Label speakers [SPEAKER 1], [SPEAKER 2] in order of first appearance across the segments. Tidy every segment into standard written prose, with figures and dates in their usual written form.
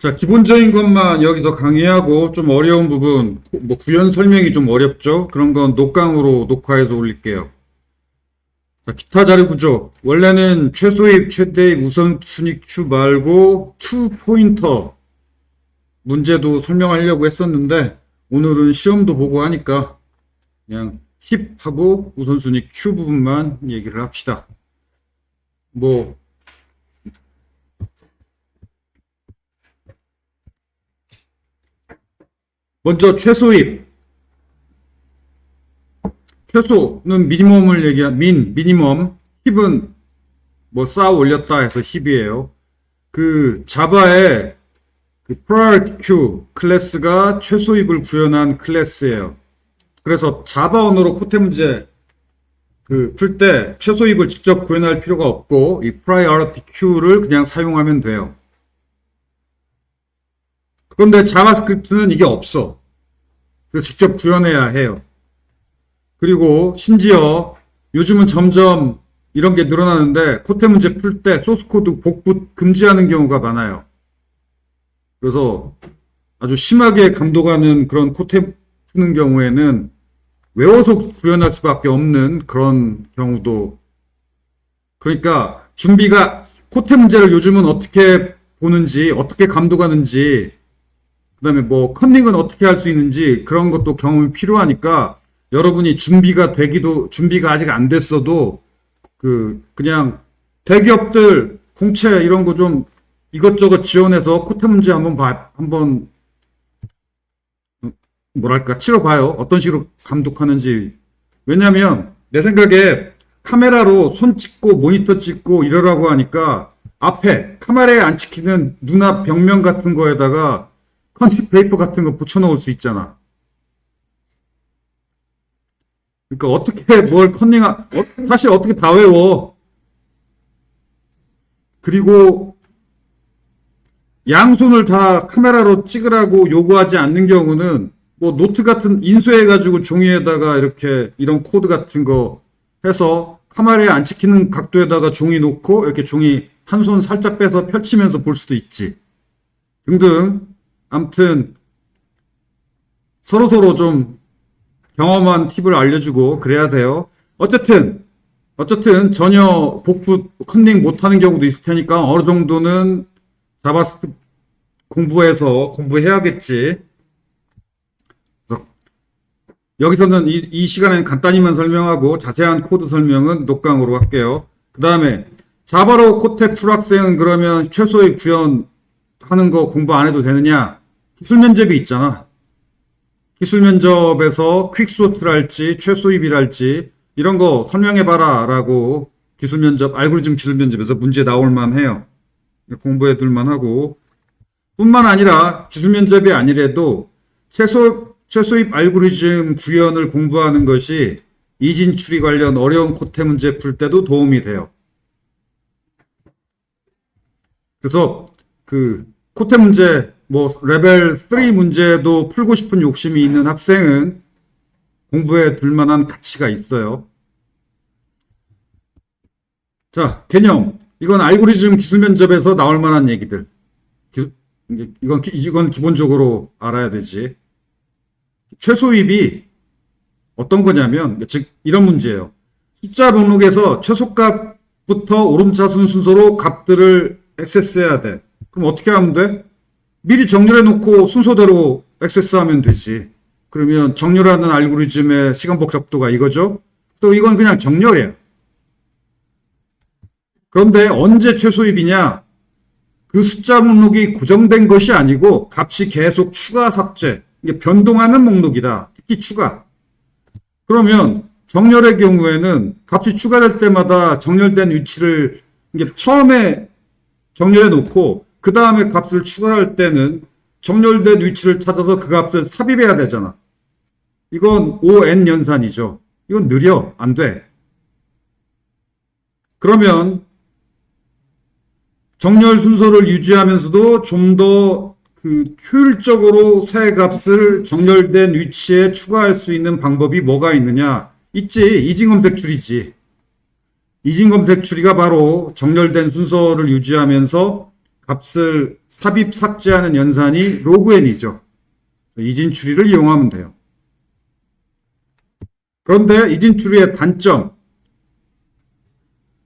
[SPEAKER 1] 자, 기본적인 것만 여기서 강의하고 좀 어려운 부분, 뭐 구현 설명이 좀 어렵죠? 그런 건 녹강으로 녹화해서 올릴게요. 자, 기타 자료 구조. 원래는 최소입, 최대입, 우선순위 큐 말고 투 포인터 문제도 설명하려고 했었는데 오늘은 시험도 보고 하니까 그냥 힙하고 우선순위 큐 부분만 얘기를 합시다. 뭐 먼저 최소입. 최소는 미니멈을 얘기한 미니멈. 힙은 뭐 쌓아 올렸다 해서 힙이에요. 그 자바의 그 priority queue 클래스가 최소입을 구현한 클래스예요. 그래서 자바 언어로 코테 문제 풀 때 최소입을 직접 구현할 필요가 없고 이 priority queue를 그냥 사용하면 돼요. 그런데 자바스크립트는 이게 없어. 그래서 직접 구현해야 해요. 그리고 심지어 요즘은 점점 이런 게 늘어나는데 코테 문제 풀 때 소스코드 복붙 금지하는 경우가 많아요. 그래서 아주 심하게 감독하는 그런 코테 푸는 경우에는 외워서 구현할 수밖에 없는 그런 경우도. 그러니까 준비가 코테 문제를 요즘은 어떻게 보는지, 어떻게 감독하는지, 그 다음에 뭐 컨닝은 어떻게 할 수 있는지 그런 것도 경험이 필요하니까 여러분이 준비가 아직 안 됐어도 그냥 대기업들 공채 이런 거 좀 이것저것 지원해서 코테 문제 한번 뭐랄까 치러봐요. 어떤 식으로 감독하는지. 왜냐면 내 생각에 카메라로 손 찍고 모니터 찍고 이러라고 하니까 앞에 카메라에 안 찍히는 눈앞 벽면 같은 거에다가 컨닝 페이퍼 같은 거 붙여놓을 수 있잖아. 그러니까 어떻게 뭘 사실 어떻게 다 외워. 그리고 양손을 다 카메라로 찍으라고 요구하지 않는 경우는 뭐 노트 같은 인쇄해가지고 종이에다가 이렇게 이런 코드 같은 거 해서 카메라에 안 찍히는 각도에다가 종이 놓고 이렇게 종이 한 손 살짝 빼서 펼치면서 볼 수도 있지. 등등. 아무튼 서로서로 좀 경험한 팁을 알려주고 그래야 돼요. 어쨌든 전혀 복붙 컨닝 못하는 경우도 있을 테니까 어느 정도는 자바스크립트 공부해야겠지. 그래서 여기서는 이 시간에는 간단히만 설명하고 자세한 코드 설명은 녹강으로 할게요. 그 다음에 자바로 코테 풀 학생은 그러면 최소의 구현하는 거 공부 안 해도 되느냐? 기술 면접이 있잖아. 기술 면접에서 퀵소트를 할지 최소입이라 할지 이런 거 설명해봐라 라고 기술 면접, 알고리즘 기술 면접에서 문제 나올 만해요. 공부해 둘 만하고 뿐만 아니라 기술 면접이 아니래도 최소입 알고리즘 구현을 공부하는 것이 이진 추리 관련 어려운 코테 문제 풀 때도 도움이 돼요. 그래서 코테 문제 뭐 레벨 3 문제도 풀고 싶은 욕심이 있는 학생은 공부해 둘 만한 가치가 있어요. 자, 개념. 이건 알고리즘 기술 면접에서 나올 만한 얘기들. 이건 기본적으로 알아야 되지. 최소입이 어떤 거냐면, 즉, 이런 문제예요. 숫자 목록에서 최소값부터 오름차순 순서로 값들을 액세스해야 돼. 그럼 어떻게 하면 돼? 미리 정렬해 놓고 순서대로 액세스하면 되지. 그러면 정렬하는 알고리즘의 시간 복잡도가 이거죠. 또 이건 그냥 정렬이야. 그런데 언제 최소입이냐? 그 숫자 목록이 고정된 것이 아니고 값이 계속 추가 삭제, 이게 변동하는 목록이다. 특히 추가. 그러면 정렬의 경우에는 값이 추가될 때마다 정렬된 위치를 이게 처음에 정렬해 놓고 그 다음에 값을 추가할 때는 정렬된 위치를 찾아서 그 값을 삽입해야 되잖아. 이건 O(n) 연산이죠. 이건 느려. 안 돼. 그러면 정렬 순서를 유지하면서도 좀 더 효율적으로 새 값을 정렬된 위치에 추가할 수 있는 방법이 뭐가 있느냐? 있지. 이진검색 추리지. 이진검색 추리가 바로 정렬된 순서를 유지하면서 값을 삽입 삭제하는 연산이 로그 n이죠. 이진 추리를 이용하면 돼요. 그런데 이진 추리의 단점,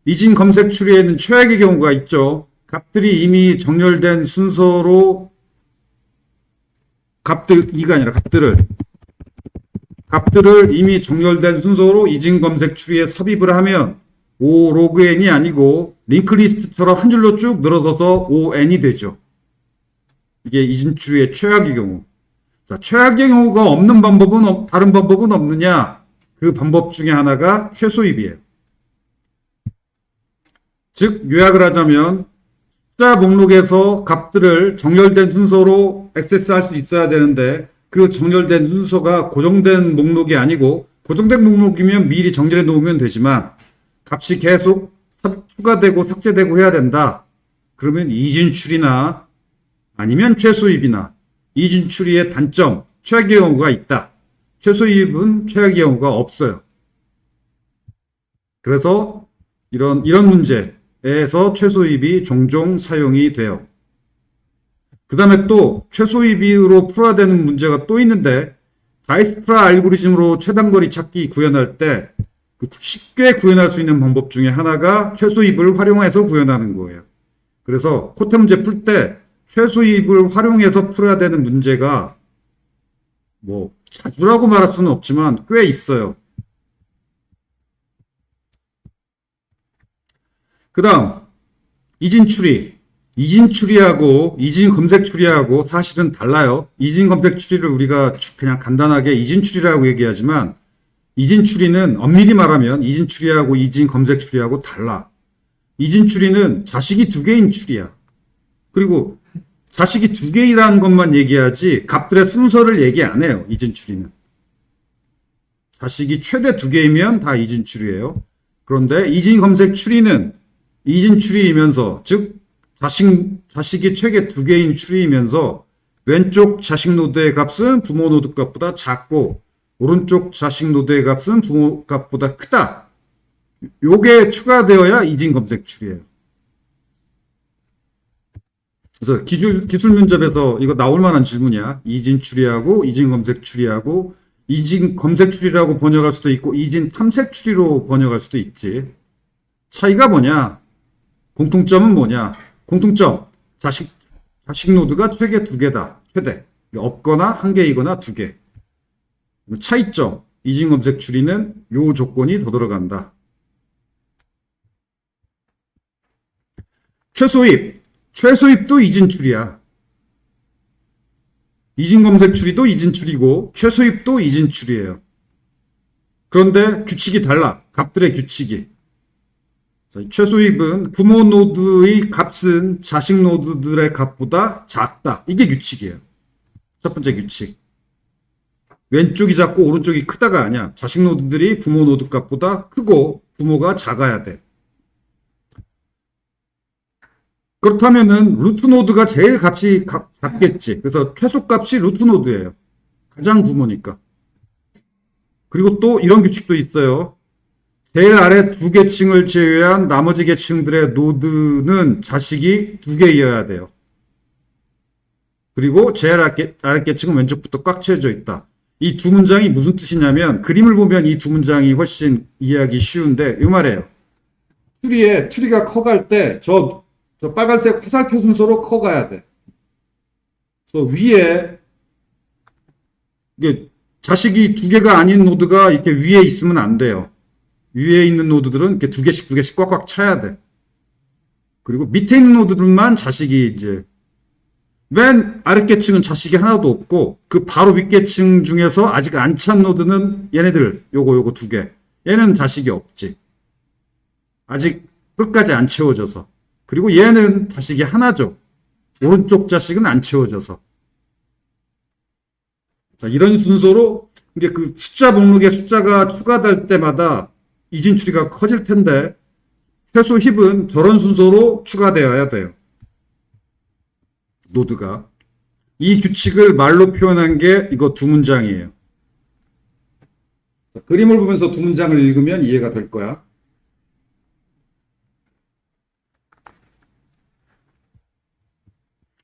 [SPEAKER 1] 이진 검색 추리에는 최악의 경우가 있죠. 값들이 이미 정렬된 순서로 값들이가 아니라 값들을 이미 정렬된 순서로 이진 검색 추리에 삽입을 하면 O 로그 n이 아니고 링크리스트처럼 한 줄로 쭉 늘어서서 ON이 되죠. 이게 이진 추리의 최악의 경우. 자, 최악의 경우가 없는 방법은 다른 방법은 없느냐? 그 방법 중에 하나가 최소입이에요. 즉 요약을 하자면 숫자 목록에서 값들을 정렬된 순서로 액세스할 수 있어야 되는데 그 정렬된 순서가 고정된 목록이 아니고 고정된 목록이면 미리 정렬해 놓으면 되지만 값이 계속 추가되고 삭제되고 해야 된다. 그러면 이진출이나 아니면 최소입이나 이진출이의 단점, 최악의 경우가 있다. 최소입은 최악의 경우가 없어요. 그래서 이런 문제에서 최소입이 종종 사용이 돼요. 그 다음에 또 최소입으로 풀어야 되는 문제가 또 있는데 다이스프라 알고리즘으로 최단거리 찾기 구현할 때 쉽게 구현할 수 있는 방법 중에 하나가 최소입을 활용해서 구현하는 거예요. 그래서 코테 문제 풀 때 최소입을 활용해서 풀어야 되는 문제가 뭐 자주라고 말할 수는 없지만 꽤 있어요. 그 다음 이진 추리하고 이진 검색 추리하고 사실은 달라요. 이진 검색 추리를 우리가 그냥 간단하게 이진 추리라고 얘기하지만 이진 추리는 엄밀히 말하면 이진 추리하고 이진 검색 추리하고 달라. 이진 추리는 자식이 두 개인 추리야. 그리고 자식이 두 개이라는 것만 얘기하지 값들의 순서를 얘기 안 해요. 이진 추리는. 자식이 최대 두 개이면 다 이진 추리예요. 그런데 이진 검색 추리는 이진 추리이면서 즉 자식이 최대 두 개인 추리이면서 왼쪽 자식 노드의 값은 부모 노드 값보다 작고 오른쪽 자식 노드의 값은 부모 값보다 크다. 요게 추가되어야 이진 검색 추리예요. 그래서 기술 면접에서 이거 나올 만한 질문이야. 이진 추리하고 이진 검색 추리하고 이진 검색 추리라고 번역할 수도 있고 이진 탐색 추리로 번역할 수도 있지. 차이가 뭐냐? 공통점은 뭐냐? 공통점. 자식 노드가 최대 두 개다. 최대. 없거나 한 개이거나 두 개. 차이점. 이진 검색 추리는 요 조건이 더 들어간다. 최소입도 이진 추리야. 이진 검색 추리도 이진 추리고 최소입도 이진 추리예요. 그런데 규칙이 달라. 값들의 규칙이. 최소입은 부모 노드의 값은 자식 노드들의 값보다 작다. 이게 규칙이에요. 첫 번째 규칙. 왼쪽이 작고 오른쪽이 크다가 아니야. 자식 노드들이 부모 노드 값보다 크고 부모가 작아야 돼. 그렇다면은 루트 노드가 제일 값이 작겠지. 그래서 최소값이 루트 노드예요. 가장 부모니까. 그리고 또 이런 규칙도 있어요. 제일 아래 두 계층을 제외한 나머지 계층들의 노드는 자식이 두 개이어야 돼요. 그리고 제일 아래 계층은 왼쪽부터 꽉 채워져 있다. 이 두 문장이 무슨 뜻이냐면 그림을 보면 이 두 문장이 훨씬 이해하기 쉬운데 이 말이에요. 트리가 커갈 때 저 빨간색 화살표 순서로 커가야 돼. 그래서 위에 이게 자식이 두 개가 아닌 노드가 이렇게 위에 있으면 안 돼요. 위에 있는 노드들은 이렇게 두 개씩 꽉꽉 차야 돼. 그리고 밑에 있는 노드들만 자식이 이제 맨 아랫계층은 자식이 하나도 없고 그 바로 윗계층 중에서 아직 안 찬 노드는 얘네들 요거 두 개. 얘는 자식이 없지. 아직 끝까지 안 채워져서. 그리고 얘는 자식이 하나죠. 오른쪽 자식은 안 채워져서. 자, 이런 순서로 이게 그 숫자 목록에 숫자가 추가될 때마다 이진 추리가 커질 텐데 최소 힙은 저런 순서로 추가되어야 돼요. 노드가. 이 규칙을 말로 표현한 게 이거 두 문장이에요. 자, 그림을 보면서 두 문장을 읽으면 이해가 될 거야.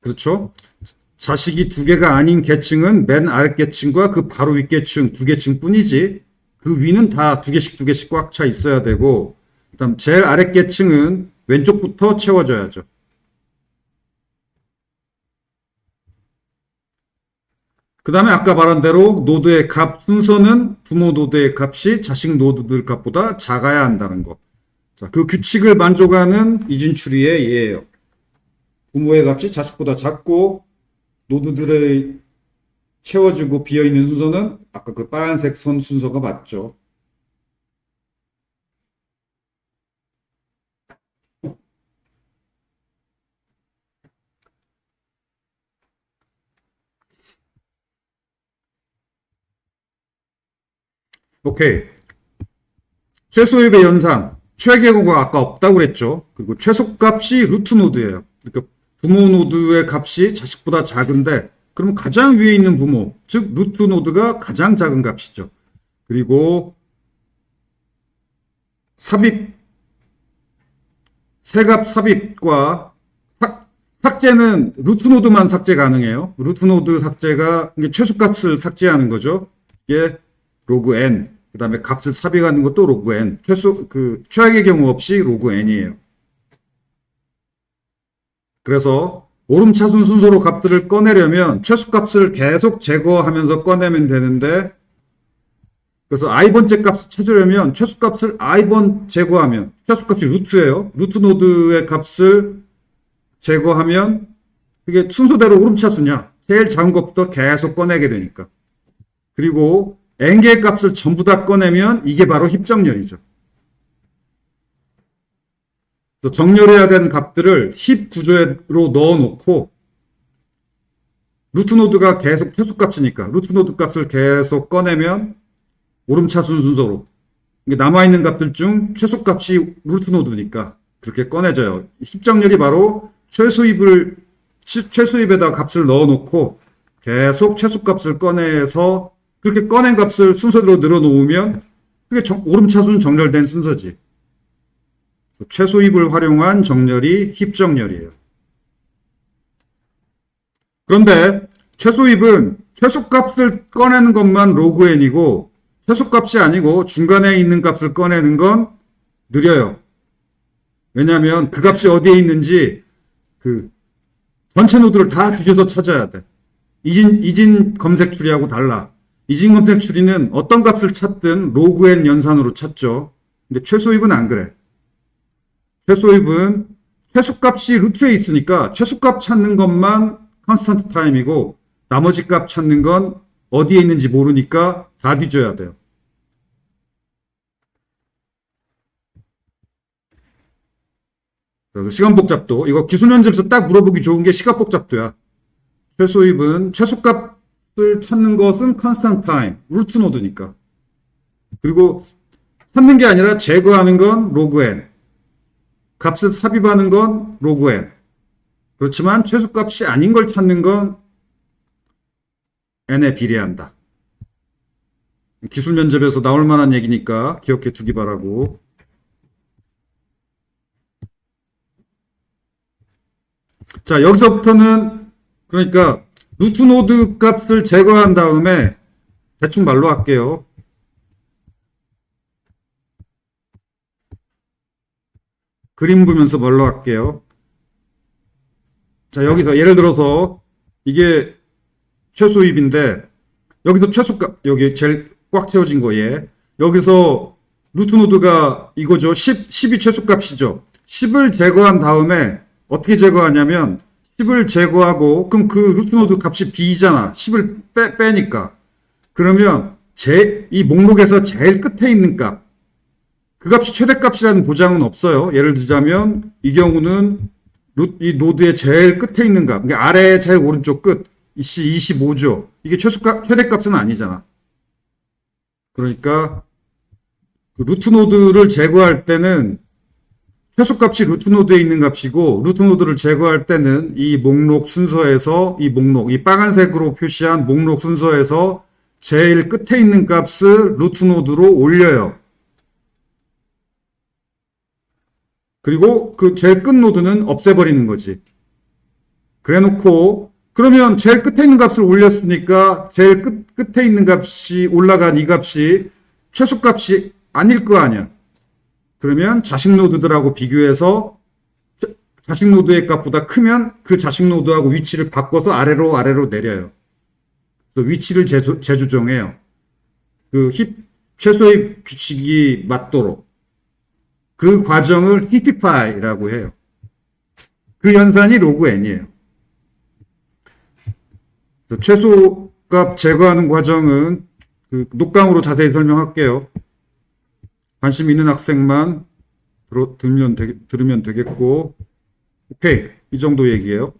[SPEAKER 1] 그렇죠? 자식이 두 개가 아닌 계층은 맨 아래 계층과 그 바로 위 계층 두 계층 뿐이지 그 위는 다 두 개씩 꽉 차 있어야 되고 그다음 제일 아래 계층은 왼쪽부터 채워져야죠. 그 다음에 아까 말한 대로 노드의 값 순서는 부모 노드의 값이 자식 노드들 값보다 작아야 한다는 거. 자, 그 규칙을 만족하는 이진추리의 예예요. 부모의 값이 자식보다 작고 노드들의 채워지고 비어있는 순서는 아까 그 빨간색 선 순서가 맞죠. 오케이. 최소입의 연산. 최계고가 아까 없다고 그랬죠. 그리고 최소값이 루트 노드예요. 그러니까 부모 노드의 값이 자식보다 작은데 그러면 가장 위에 있는 부모, 즉 루트 노드가 가장 작은 값이죠. 그리고 삽입, 세값 삽입과 삭제는 루트 노드만 삭제 가능해요. 루트 노드 삭제가 최소값을 삭제하는 거죠. 이게 로그 n. 그 다음에 값을 삽입하는 것도 로그 n. 최악의 경우 없이 로그 n이에요. 그래서 오름차순 순서로 값들을 꺼내려면 최소값을 계속 제거하면서 꺼내면 되는데 그래서 i번째 값을 찾으려면 최소값을 i번 제거하면 최소값이 루트예요. 루트 노드의 값을 제거하면 그게 순서대로 오름차순이야. 제일 작은 것부터 계속 꺼내게 되니까. 그리고 n개의 값을 전부 다 꺼내면 이게 바로 힙정렬이죠. 그래서 정렬해야 되는 값들을 힙 구조로 넣어놓고 루트 노드가 계속 최소값이니까 루트 노드 값을 계속 꺼내면 오름차순 순서로 남아있는 값들 중 최소값이 루트 노드니까 그렇게 꺼내져요. 힙정렬이 바로 최소입에다 값을 넣어놓고 계속 최소값을 꺼내서 그렇게 꺼낸 값을 순서대로 늘어놓으면 그게 오름차순 정렬된 순서지. 최소입을 활용한 정렬이 힙정렬이에요. 그런데 최소입은 최소값을 꺼내는 것만 로그 n이고 최소값이 아니고 중간에 있는 값을 꺼내는 건 느려요. 왜냐하면 그 값이 어디에 있는지 그 전체 노드를 다 뒤져서 찾아야 돼. 이진 검색 추리하고 달라. 이진 검색 추리는 어떤 값을 찾든 로그 n 연산으로 찾죠. 근데 최소입은 안 그래. 최소입은 최소값이 루트에 있으니까 최소값 찾는 것만 컨스턴트 타임이고 나머지 값 찾는 건 어디에 있는지 모르니까 다 뒤져야 돼요. 그래서 시간 복잡도 이거 기술 면접에서 딱 물어보기 좋은 게 시간 복잡도야. 최소입은 최소값을 찾는 것은 컨스턴트 타임, 루트 노드니까. 그리고 찾는 게 아니라 제거하는 건 로그 n. 값을 삽입하는 건 로그 n. 그렇지만 최소값이 아닌 걸 찾는 건 n에 비례한다. 기술 면접에서 나올 만한 얘기니까 기억해 두기 바라고. 자, 여기서부터는 그러니까 루트 노드 값을 제거한 다음에 대충 말로 할게요. 그림 보면서 말로 할게요. 자, 여기서 예를 들어서 이게 최소입인데 여기서 최소값 여기 제일 꽉 채워진 거에 여기서 루트 노드가 이거죠. 10이 최소값이죠. 10을 제거한 다음에 어떻게 제거하냐면 10을 제거하고 그럼 그 루트 노드 값이 b잖아. 10을 빼니까. 그러면 이 목록에서 제일 끝에 있는 값. 그 값이 최대값이라는 보장은 없어요. 예를 들자면 이 경우는 이 노드의 제일 끝에 있는 값. 그러니까 아래 제일 오른쪽 끝. 이씨 25죠. 이게 최대값은 아니잖아. 그러니까 그 루트 노드를 제거할 때는 최소값이 루트 노드에 있는 값이고 루트 노드를 제거할 때는 이 목록 순서에서 이 빨간색으로 표시한 목록 순서에서 제일 끝에 있는 값을 루트 노드로 올려요. 그리고 그 제일 끝 노드는 없애버리는 거지. 그래 놓고, 그러면 제일 끝에 있는 값을 올렸으니까 제일 끝에 있는 값이 올라간 이 값이 최소값이 아닐 거 아니야. 그러면 자식 노드들하고 비교해서 자식 노드의 값보다 크면 그 자식 노드하고 위치를 바꿔서 아래로 내려요. 그래서 위치를 재조정해요. 그 최소의 규칙이 맞도록. 그 과정을 히피파이라고 해요. 그 연산이 로그 n이에요. 최소값 제거하는 과정은 그 녹강으로 자세히 설명할게요. 관심 있는 학생만 들으면 되겠고, 오케이, 이 정도 얘기예요.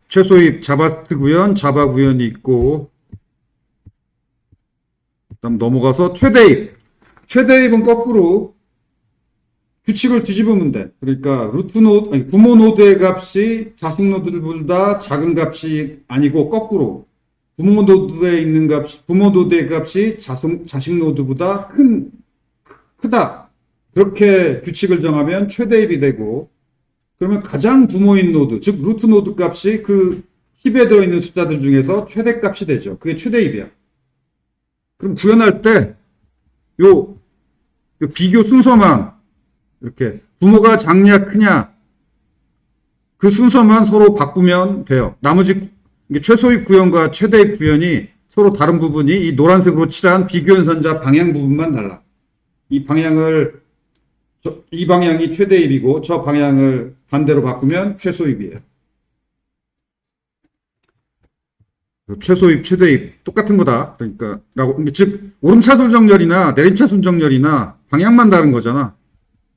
[SPEAKER 1] 최소입 자바스크립트 구현, 자바 구현이 있고, 그다음 넘어가서 최대입. 최대입은 거꾸로 규칙을 뒤집으면 돼. 그러니까 부모 노드의 값이 자식 노드들보다 작은 값이 아니고 거꾸로 부모 노드의 값이 자식 노드보다 크다. 그렇게 규칙을 정하면 최대입이 되고, 그러면 가장 부모인 노드, 즉 루트 노드 값이 그 힙에 들어있는 숫자들 중에서 최대값이 되죠. 그게 최대입이야. 그럼 구현할 때 요 비교 순서만 이렇게 부모가 작냐 크냐 그 순서만 서로 바꾸면 돼요. 나머지 최소입 구현과 최대입 구현이 서로 다른 부분이 이 노란색으로 칠한 비교 연산자 방향 부분만 달라. 이 방향이 최대입이고 저 방향을 반대로 바꾸면 최소입이에요. 최소입, 최대입 똑같은 거다. 그러니까 즉 오름차순 정렬이나 내림차순 정렬이나 방향만 다른 거잖아.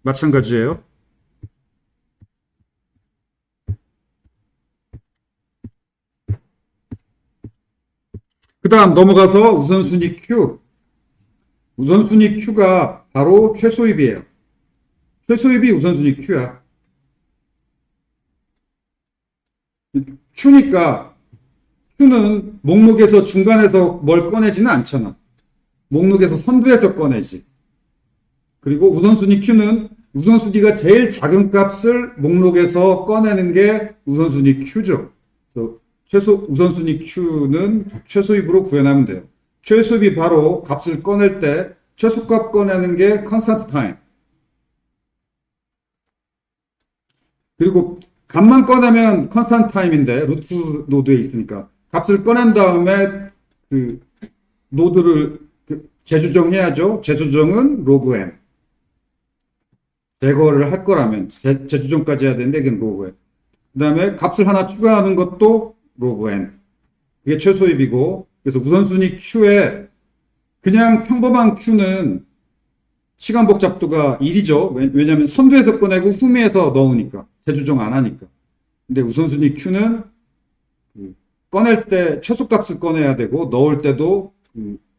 [SPEAKER 1] 마찬가지예요. 그 다음 넘어가서 우선순위 Q. 우선순위 Q가 바로 최소입이에요. 최소입이 우선순위 Q야. Q니까 Q는 목록에서 중간에서 뭘 꺼내지는 않잖아. 목록에서 선두에서 꺼내지. 그리고 우선순위 Q는 우선순위가 제일 작은 값을 목록에서 꺼내는 게 우선순위 Q죠. 그래서 우선순위 Q는 최소입으로 구현하면 돼요. 최소입이 바로 값을 꺼낼 때 최소값 꺼내는 게 컨스턴트 타임. 그리고 값만 꺼내면 컨스턴트 타임인데 루트 노드에 있으니까 값을 꺼낸 다음에 그 노드를 재조정해야죠. 재조정은 로그 n. 제거를 할 거라면 재조정까지 해야 되는데 그건 로그 n. 그 다음에 값을 하나 추가하는 것도 로그 n. 그게 최소입이고, 그래서 우선순위 Q에 그냥 평범한 Q는 시간 복잡도가 1이죠. 왜냐하면 선두에서 꺼내고 후미에서 넣으니까. 재조정 안 하니까. 근데 우선순위 Q는 꺼낼 때 최소값을 꺼내야 되고 넣을 때도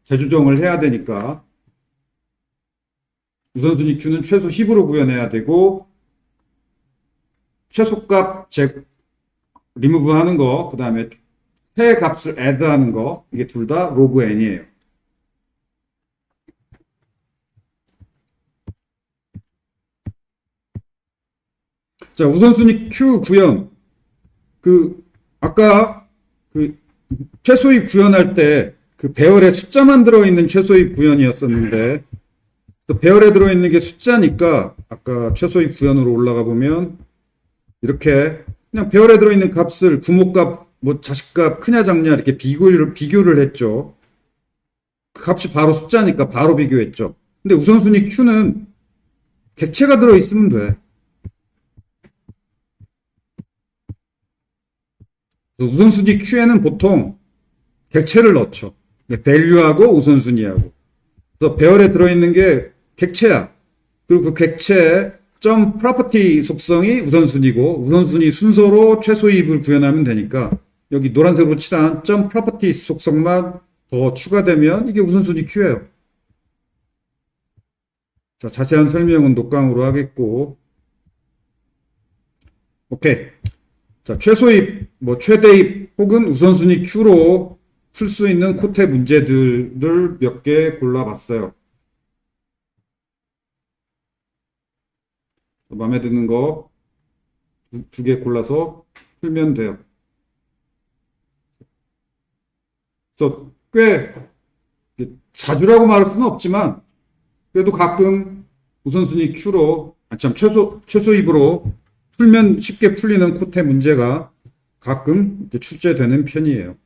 [SPEAKER 1] 재조정을 해야 되니까 우선순위 Q는 최소 힙으로 구현해야 되고 최소값 리무브 하는 거, 그 다음에 새 값을 add 하는 거, 이게 둘 다 로그 n이에요. 자, 우선순위 Q 구현. 아까 최소입 구현할 때 배열에 숫자만 들어있는 최소입 구현이었었는데, 배열에 들어있는 게 숫자니까, 아까 최소입 구현으로 올라가 보면, 이렇게, 그냥 배열에 들어있는 값을 부모값, 자식값 크냐 작냐 이렇게 비교를 했죠. 그 값이 바로 숫자니까 바로 비교했죠. 근데 우선순위 Q는 객체가 들어있으면 돼. 우선순위 Q에는 보통 객체를 넣죠. value하고 우선순위하고. 그래서 배열에 들어있는 게 객체야. 그리고 그 객체의 점 property 속성이 우선순위고 우선순위 순서로 최소입을 구현하면 되니까 여기 노란색으로 칠한 점 property 속성만 더 추가되면 이게 우선순위 Q예요. 자, 자세한 설명은 녹강으로 하겠고. 오케이. 자, 최소입, 최대입 혹은 우선순위 Q로 풀 수 있는 코테 문제들을 몇 개 골라봤어요. 마음에 드는 거 두 개 골라서 풀면 돼요. 그래서 꽤 자주라고 말할 수는 없지만 그래도 가끔 우선순위 Q로 참 최소 입으로 풀면 쉽게 풀리는 코테 문제가 가끔 이렇게 출제되는 편이에요.